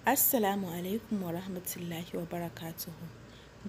Assalamu alaikum wa rahmatullahi wa barakatuhu.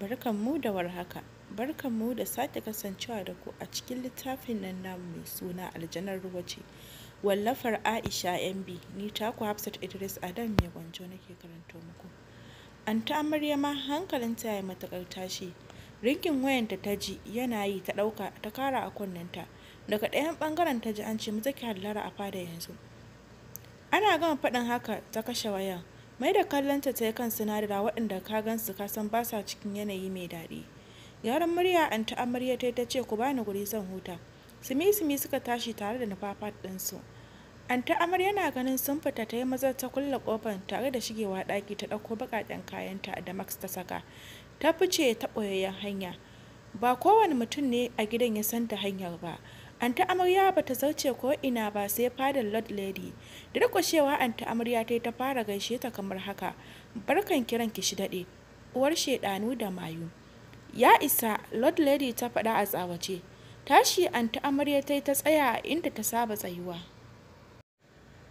Barkanmu da warhaka. Barkanmu da sake kasancewa da ku a cikin littafin nan namu mai suna aljanar ruwace. Wallafar Aisha MB, ni taku Hafsat Idris Adam mai gwanjo nake karanto muku. Anta Amarya ma hankalinta ya matakar tashi. Ringin wayanta ta ji yana yi ta ɗauka ta kara a kunnenta. Daga ɗayan ɓangaren ta ji an ce mu ki hallara a fada yanzu. Ana gama faɗin haka ta kashe wayan. Mai da kallonta ta yi kan sinadara waɗanda ka gansu ka san ba sa cikin yanayi mai daɗi. Gyaran murya Anta Amarya ta ce ku bani guri zan huta. Sumi suka tashi tare da nufafat ɗinsu. Anta Amarya na ganin sun fita ta yi maza ta kulle ƙofar tare da shigewa ɗaki ta ɗauko baƙaƙen kayanta da Max ta saka. Ta fice ta ɓoyayyen hanya. Ba kowane mutum ne a gidan ya san da hanyar ba. Anta Amarya ba ta zauce ko ina ba sai fadar Lord Lady. Da rikwashewa Anta Amarya ta fara gaishe ta kamar haka. Barkan kiran ki shi daɗe. Uwar shedanu da mayu. Ya isa, Lord Lady ta faɗa a tsawace. Tashi Anta Amarya ta tsaya a inda ta saba tsayuwa.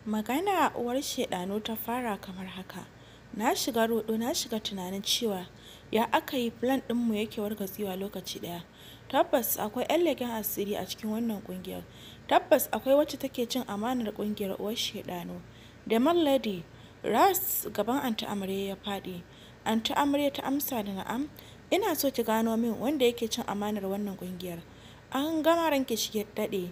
Magana uwar shedanu ta fara kamar haka. Na shiga roɗo, na shiga tunanin cewa ya aka yi plan ɗinmu yake wargatsewa lokaci ɗaya. Tabbas akwai 'yan leken asiri a cikin wannan ƙungiyar. Tabbas akwai wacce take cin amanar ƙungiyar uwar shedanu. Da Lady, ras gaban Anta Amarya ya faɗi. Anta Amarya ta amsa da na'am. Ina so ki gano min wanda yake cin amanar wannan ƙungiyar. An gama ranki shi daɗe.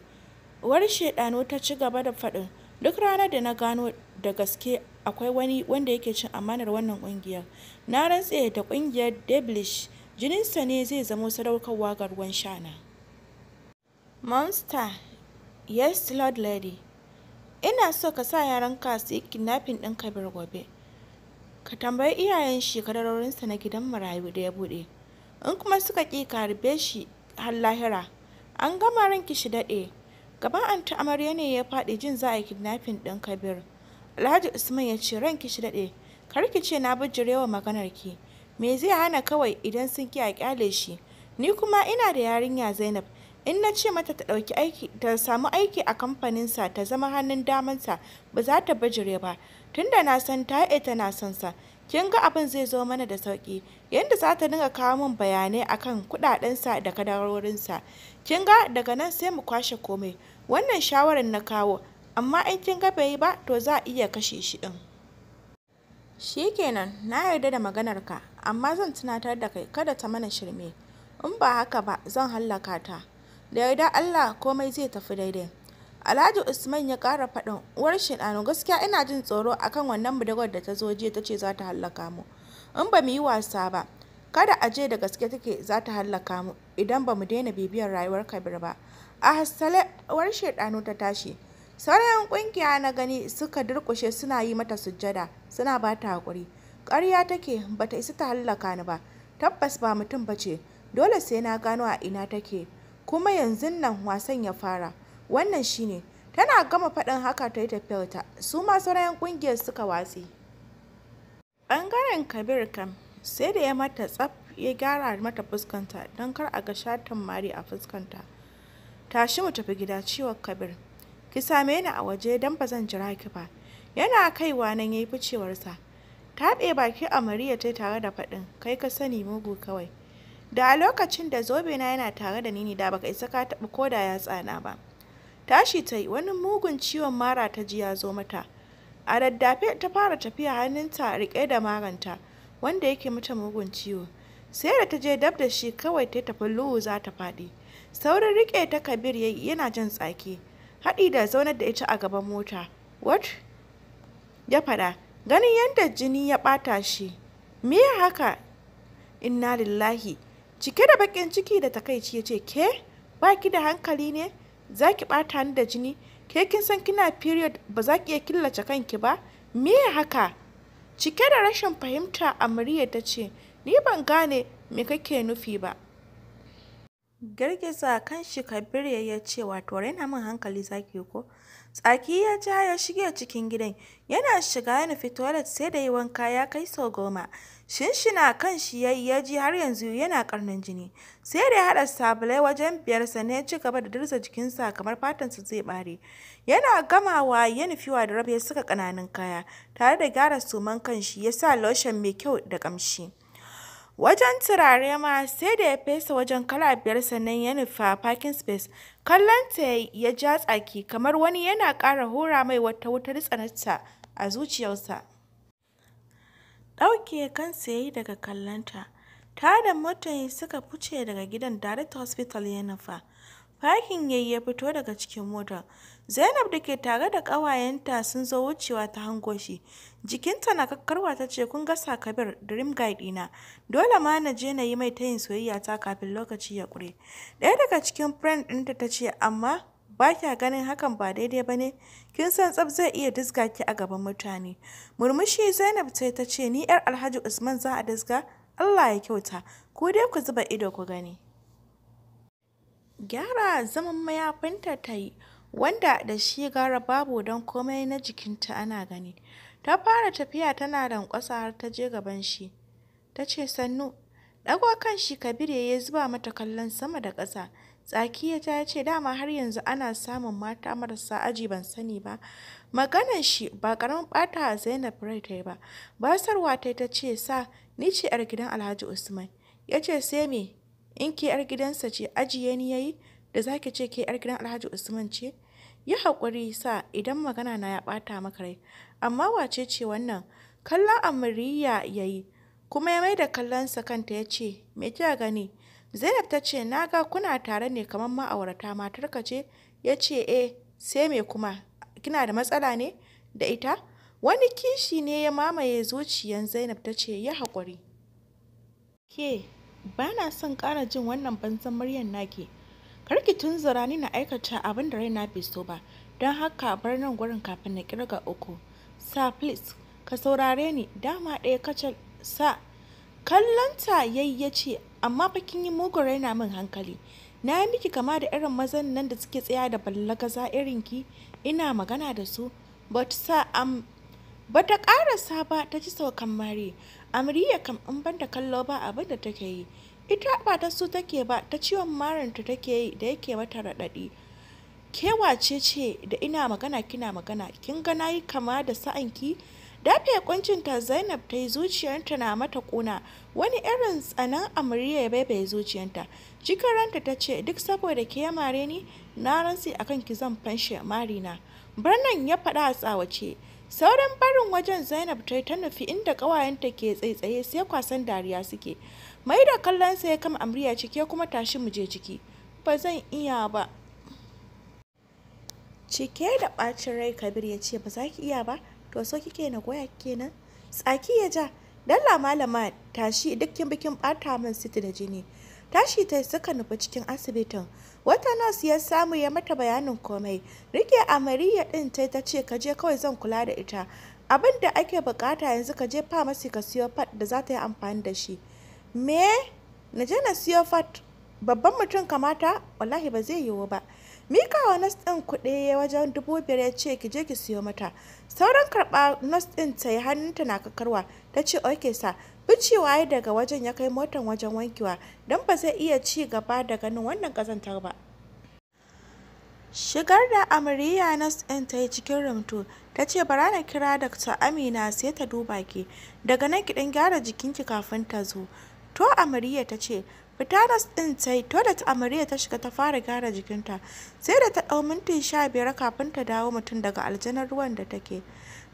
Uwar shedanu ta ci gaba da faɗin. Duk ranar da na gano da gaske akwai wani wanda yake cin amanar wannan ƙungiyar, na rantse da ƙungiyar Devilish, jininsa ne zai zamo sadaukarwa ga ruwan shana. Monster, yes Lord Lady. Ina so ka sa yaranka su yi kidnapping ɗin Kabir gobe. Ka tambayi iyayen shi kadarorinsa na gidan marayu da ya buɗe. In kuma suka ƙi ka harbe shi har lahira. An gama ranki shi daɗe. Gaban Anta Amarya ne ya faɗi jin za a yi kidnapping ɗin Kabir. Alhaji Usman ya ce ranki shi daɗe. Kar ki ce na bijirewa maganar ki. Me zai hana kawai idan sun ki a kyale shi? Ni kuma ina da yarinya Zainab. In na ce mata ta ɗauki aiki, ta samu aiki a kamfaninsa ta zama hannun damansa, ba za ta bijire ba. Tunda na san ta tana son sa. Kin ga abin zai zo mana da sauki. Yanda za ta dinga kawo min bayanai akan kuɗaɗensa da kadarorinsa. Kin ga daga nan sai mu kwashe komai. Wannan shawarar na kawo, amma in kin ga bai yi ba to za a iya kashe shi din. Shikenan, na yarda da maganarka, amma zan tunatar da kai kada ta mana shirme. In ba haka ba zan hallaka ta. Da yarda Allah komai zai tafi daidai. Alhaji Usman ya ƙara faɗin uwar shedanu gaskiya ina jin tsoro akan wannan budurwar da ta zo jiya ta ce za ta hallaka mu. In ba mu yi wasa ba, kada a je da gaske take za ta hallaka mu idan ba mu daina bibiyar rayuwar Kabir ba. A hassale uwar shedanu ta tashi. Sauran ƙungiya na gani suka durƙushe suna yi mata sujjada, suna ba ta haƙuri. Ƙarya take, ba ta isa ta hallaka ni ba. Tabbas ba mutum ba ce, dole sai na gano a ina take. Kuma yanzu nan wasan ya fara. Wannan shine. Tana gama faɗin haka ta yi tafiyarta. Su ma sauran ƙungiyar suka watse. Ɓangaren Kabir kam sai da ya mata tsaf ya gyara mata fuskanta don kar a ga shatan mari a fuskanta. Tashi mu tafi gida ciwon Kabir. Ki same ni a waje don ba zan jira ki ba. Yana kaiwa nan ya yi ficewarsa. Taɓe baki a Mariya ta tare da faɗin kai ka sani mugu kawai. Da a lokacin da zobe na yana tare da ni ne da baka isa ka taɓa ko da ya tsana ba. Tashi ta yi wani mugun ciwon mara ta ji ya zo mata. A daddafe ta fara tafiya hannunta riƙe da maranta wanda yake mata mugun ciwo. Sai da ta je dab da shi kawai ta tafi luhu za ta faɗi. Saurin riƙe ta Kabir yana jan tsaki. Haɗi da zaunar da ita a gaban mota. What? Ya faɗa. Ganin yadda jini ya ɓata shi. Me haka? Inna lillahi. Cike da baƙin ciki da takaici ya ce, ke? Ba ki da hankali ne? Za ki ɓata ni da jini? Ke kin san kina period ba za ki iya killace kanki ba? Me haka? Cike da rashin fahimta Amriya ta ce, ni ban gane me kake nufi ba. Girgiza kan shi Kabir ya ce wato raina min hankali zaki ko? Tsaki ya ja ya shige cikin gidan, yana shiga ya nufi toilet sai da yi wanka ya kai sau 10. Shinshina kan shi ya ji har yanzu yana karnin jini. Sai da ya haɗa sabulai wajen 5 sannan ya ci gaba da dirza jikinsa kamar fatansa zai bare. Yana gamawa ya nufi wardrobe ya saka ƙananan kaya, tare da gyara suman kan shi ya sa lotion mai kyau da ƙamshi. Wajen turare ma sai da ya fesa wajen kala 5 sannan ya nufa parking space. Kallonta ya ja tsaki kamar wani yana ƙara hura mai wata wutar tsanarta a zuciyarsa. Ɗauke kansa ya yi daga kallonta. Ta da motar suka fice daga gidan direct hospital ya nufa. Fakin yayi ya fito daga cikin motar. Zainab da ke tare da ƙawayenta sun zo wucewa ta hango shi. Jikinta na kakkarwa ta ce, kun ga Kabir, dream guy ɗina. Dole ma na je na yi mai tayin soyayya ta kafin lokaci ya ƙure. Ɗaya daga cikin friend ɗinta ta ce, amma ba kya ganin hakan ba daidai ba ne? Kin san tsaf zai iya dizga ki a gaban mutane. Murmushi Zainab ta ce, ni 'yar Alhaji Usman za a dizga? Allah ya kyauta. Ku dai ku zuba ido ku gani. Gyara zaman mayafinta ta yi, wanda da shi gara babu don komai na jikinta ana gani. Ta fara tafiya tana lankwasa har ta je gaban shi. Ta ce, sannu. Ɗago kan shi Kabir ya zuba mata kallon sama da ƙasa. Tsaki ya ce, dama har yanzu ana samun mata marasa aji ban sani ba. Maganar shi ba ƙaramin ɓata a Zainab rai ta yi ba. Basarwa ta ce, sa ni ce 'yar gidan Alhaji Usman. Ya ce, sai me? In ke 'yar gidansa ce, ajiye ni ya yi da za ki ce ke 'yar gidan Alhaji Usman ce? Yi haƙuri sa idan magana na ya ɓata maka rai. Amma wace ce wannan? Kallon Amriya ya yi, kuma ya mai da kallonsa kanta ya ce, me kika gani? Zainab ta ce, na ga kuna tare ne kamar ma'aurata, matarka ce? Ya ce, sai me kuma? Kina da matsala ne da ita? Wani kishi ne ya mamaye zuciyan Zainab ta ce, yi haƙuri. Ke, ba na son ƙara jin wannan banzan muryar naki. Kar ki tunzura ni na aikata abin da raina bai so ba, don haka bar nan gurin kafin na kirga 3. Sa please, ka saurare ni, dama ɗaya kacal. Sa, kallonta yayi ya ce, amma fa kin yi mugun raina min hankali. Na yi miki kama da irin mazan nan da suke tsaya da ballagaza irin ki, ina magana da su. But sa, bata ƙarasa ba ta ci saukan mari. Amriya kam in banda kallo ba abin da take yi. Ita ba ta so take ba, ta ciwon marinta take yi da yake mata raɗaɗi. Ke wace ce da ina magana kina magana? Kin ga nayi kama da sa'anki? Dafe kuncinta Zainab ta yi, zuciyarta na mata ƙuna. Wani irin tsanan Amriya ya baibaye zuciyarta. Cikin ranta ta ce, duk saboda ke ya mare ni, na rantsi akan ki zan fanshe marina. Birnin ya faɗa a tsawace. Sauran barin wajen Zainab ta nufi inda ƙawayenta ke tsaitsaye sai kwasan dariya suke. Mai da kallonsa ya kama Amriya cike, kuma tashi mu je ciki. Ba zan iya ba. Cike da ɓacin rai Kabir ya ce, ba za ki iya ba? To so kike na goya kenan? Tsaki ya ja. Dalla malama tashi, dukkin bikin ɓata min siti da jini. Tashi ta suka nufi cikin asibitin. Wata nurse ya samu ya mata bayanin komai. Rike Amariya din ta ce, ka je kawai zan kula da ita. Abin da ake bukata yanzu ka je pharmacy ka siyo pad da za ta yi amfani da shi. Me? Na je na siyo fat? Babban mutum kamata? Wallahi ba zai yiwu ba. Mikawa nurse din kuɗi wajen 5,000 ya ce, ki je ki siyo mata. Sauran karɓa nurse din ta yi, hannunta na kakarwa. Ta ce, oke sa. Ficewa ya daga wajen ya kai motan wajen wankewa, don ba zai iya ci gaba da ganin wannan ƙazantar ba. Shigar da Amriya nurse ɗin ta yi cikin rumto, ta ce, bara na kira Dr. Amina sai ta duba ki. Daga nan ki ɗan gyara jikinki kafin ta zo. To Amriya ta ce, fita nurse ɗin ta yi, to da Amriya ta shiga ta fara gyara jikinta. Sai da ta ɗau minti 15 kafin ta dawo mutum daga aljanar ruwan da take.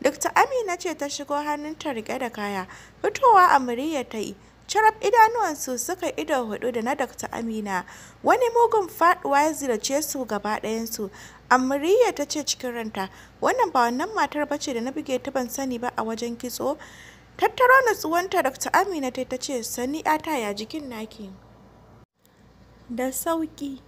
Dr. Amina ce ta shigo, hannunta riƙe da kaya. Fitowa Amriya ta yi. Carab idanuwansu suka ido hudu da na Dr. Amina. Wani mugun faɗuwa ya zirace su gaba ɗayansu. Amriya ta ce cikin ranta, wannan ba wannan matar bace da na buge ta ban sani ba a wajen kitso. Tattaro natsuwanta Dr. Amina ta ce, sani ata ya jikin naki? Da sauki.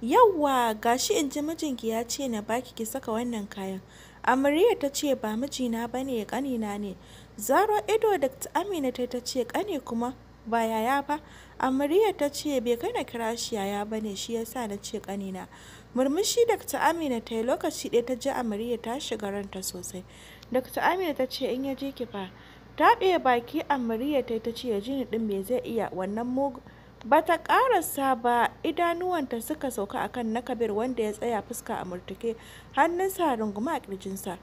Yawwa, gashi in ji mijinki ya ce na baki ki saka wannan kayan. Amriya ta ce, ba mijina ba ne, ƙanina ne. Zaro ido Dr. Amina ta ce, ƙane kuma ba yaya ba. Amriya ta ce, bai kai na kira shi yaya ba ne, shi yasa na ce ƙanina. Murmushi Dr. Amina ta yi, lokaci ɗaya ta ji Amariya ta shiga ranta sosai. Dr. Amina ta ce in ya je ki fa. Taɓe baki Amariya ta ce ya ji ni ɗin me zai iya wannan mugu. Ba ta ƙarasa ba, idanuwanta suka sauka akan na Kabir wanda ya tsaya fuska a murtuke, hannunsa runguma a ƙirjinsa.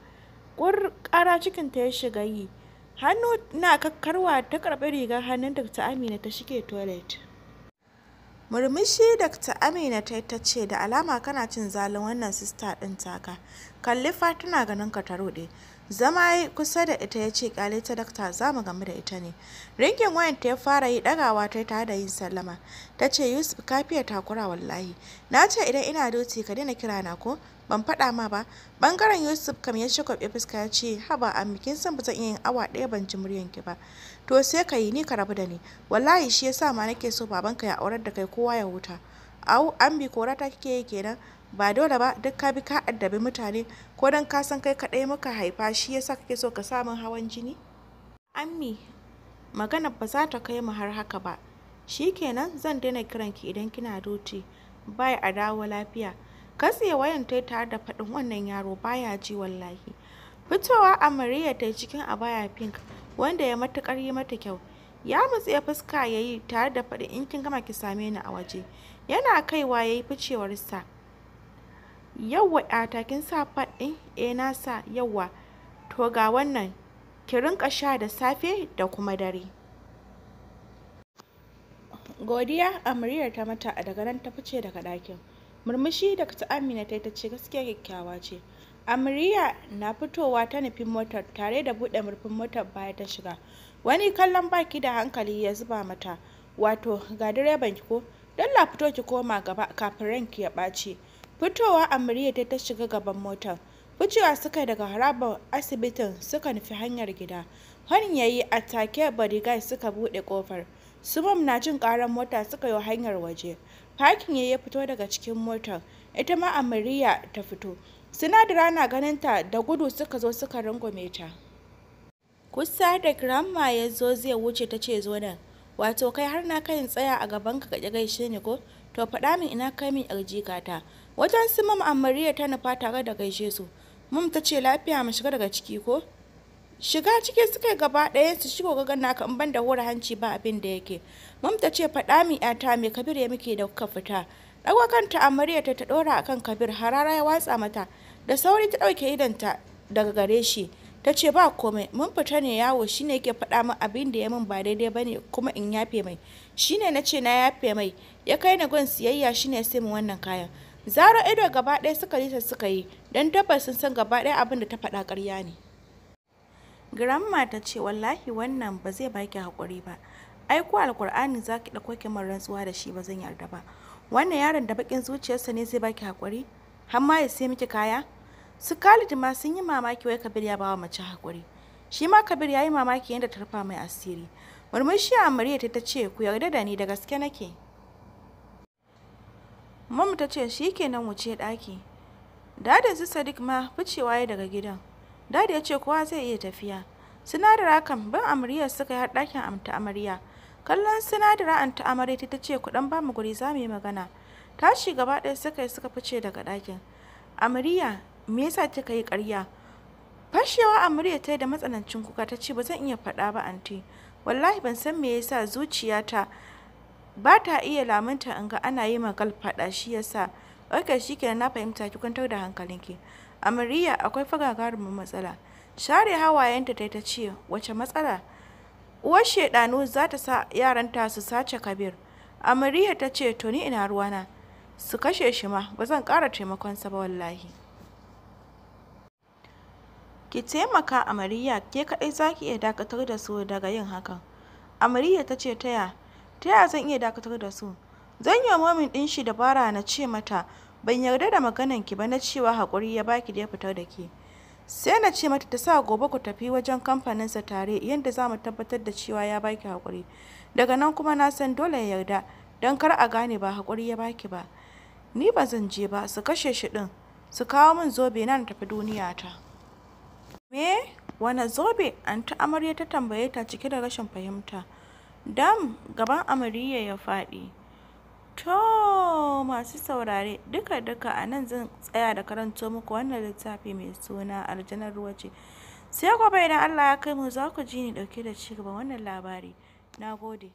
Ƙara cikinta ya shiga yi. Hannu na kakkarwa ta karɓi rigar hannun Dr. Amina ta shige toilet. Murmushi Dr. Amina ta ce da alama kana cin zalin wannan sista ɗin taka. Kalli fa tana ganin ka ta ruɗe. Zama yi kusa da ita ya ce kyale ta dakta, za mu gamu da ita ne. Ringin wayan ta ya fara yi, ɗagawa ta tare da yin sallama. Ta ce Yusuf ka fiye takura wallahi. Na ce idan ina duti ka daina kira na ko? Ban faɗa ma ba. Bangaren Yusuf kam ya shagwabe fuska ya ce haba ammi kin san ba zan iya yin awa ɗaya ban ji muryanki ba. To sai ka yi ni ka rabu da ni. Wallahi shi yasa ma nake so babanka ya aurar da kai kowa ya huta. Au ambi kora ta kike yi kenan. Ba dole ba duk ka bi ka addabi mutane ko dan ka san kai kaɗai muka haifa shi yasa kake so ka samun hawan jini? Ammi magana ba za ta kai mu har haka ba. Shikenan zan daina kiranki idan kina duti. Bai a dawo lafiya. Katse wayan ta tare da faɗin wannan yaro baya ji wallahi. Fitowa Amariya ta cikin abaya pink wanda ya matukar yi mata kyau. Ya mutse fuska yayi tare da faɗin in kin gama ki same ni a waje. Yana kaiwa yayi ficewarsa. Yawwa ƴata kin sa pad ɗin? Na sa yawwa. To ga wannan ki rinka sha da safe da kuma dare. Godiya Amariya ta mata a daga nan ta fice daga ɗakin. Murmushi Dr. Amina ta ce gaskiya kyakkyawa ce. Amariya na fitowa ta nufi motar tare da buɗe murfin motar baya ta shiga. Wani kallon baki da hankali ya zuba mata. Wato ga direban ki ko? Dalla fito ki koma gaba kafin ranki ya ɓaci. Fitowa Amariya ta shiga gaban motar. Ficewa suka daga harabar asibitin suka nufi hanyar gida. Hon yayi a take bodyguard suka buɗe kofar. Sumam na jin ƙarar mota suka yi hanyar waje. Fakin ya fito daga cikin motar. Ita ma Amariya ta fito. Sinadira na ganin ta da gudu suka zo suka rungume ta. Kusa da grandma ya zo zai wuce ta ce zo nan. Wato kai har na kai tsaya a gaban ka gaishe ni ko? To faɗa min ina kai min yar jikata. Wajen su mam Amariya ta nufa tare da gaishe su. Mam ta ce lafiya mu shiga daga ciki ko? Shiga ciki suka yi gaba ɗaya su shigo ga naka in ban da hura hanci ba abin da yake. Mam ta ce faɗa min ƴata me Kabir ya muke da kuka fita. Ɗago kanta Amariya ta ɗora akan Kabir harara ya watsa mata. Da sauri ta ɗauke idonta daga gare shi. Ta ce ba komai mun fita ne yawo shine yake faɗa min abin da ya min ba daidai bane kuma in yafe mai. Shine na ce na yafe mai. Ya kai ni gun siyayya shine sai mu wannan kayan. Zaro ido gaba ɗaya suka yi don tabbas sun san gaba ɗaya abin da ta faɗa ƙarya ne. Grandma ta ce wallahi wannan ba zai baki haƙuri ba. Ai ko alƙur'ani za ki ɗauko ki min rantsuwa da shi ba zan yarda ba. Wannan yaron da baƙin zuciyarsa ne zai baki haƙuri? Har ma ya sai miki kaya? Su Khalid ma sun yi mamaki wai Kabir ya bawa mace haƙuri. Shi ma Kabir ya yi mamaki yadda ta rufa mai asiri. Murmushi Amariya ta ce ku yarda da ni da gaske nake. Mamu ta ce shi kenan wuce ɗaki. Dadin su Sadiq ma ficewa ya daga gidan. Dadi ya ce kowa zai iya tafiya. Sinadara kan bin Amariya suka yi har ɗakin amta Amarya. Kallon Sinadara anta Amarya ta ce ku ɗan ba mu guri za mu yi magana. Tashi gaba ɗaya suka fice daga ɗakin. Amariya me yasa kika yi ƙarya? Fashewa Amariya ta yi da matsanancin kuka ta ce ba zan iya faɗa ba anti. Wallahi ban san me yasa zuciyata ba ta iya lamunta in ga ana yi magal faɗa shi yasa. Ok shikenan na fahimta ki kwantar da hankalinki. Amariya akwai fa gagarumin matsala. Share hawayenta ta ce wace matsala? Uwar shedanu za ta sa yaranta su sace Kabir. Amariya ta ce to ni ina ruwana. Su kashe shi ma ba zan ƙara taimakonsa ba wallahi. Ki taimaka Amariya ke kaɗai za ki iya dakatar da su daga yin hakan. Amariya ta ce ta ya zan iya dakatar da su? Zan yi momin ɗin shi dabara na ce mata ban yarda da maganan ki ba na cewa haƙuri ya baki da ya fitar da ke. Sai na ce mata ta sa gobe ku tafi wajen kamfaninsa tare yadda za mu tabbatar da cewa ya baki haƙuri. Daga nan kuma na san dole ya yarda don kar a gane ba haƙuri ya baki ba. Ni ba zan je ba su kashe shi ɗin su kawo min zobe na tafi duniya ta. Me? Wane zobe? Anta Amarya ta tambaye ta cike da rashin fahimta. Dam gaban Amariya ya faɗi. To masu saurare, duka a nan zan tsaya da karanto muku wannan littafi mai suna aljanar ruwace. Sai gobe idan Allah ya kai mu za ku ji ni ɗauke da cigaban wannan labari. Na gode.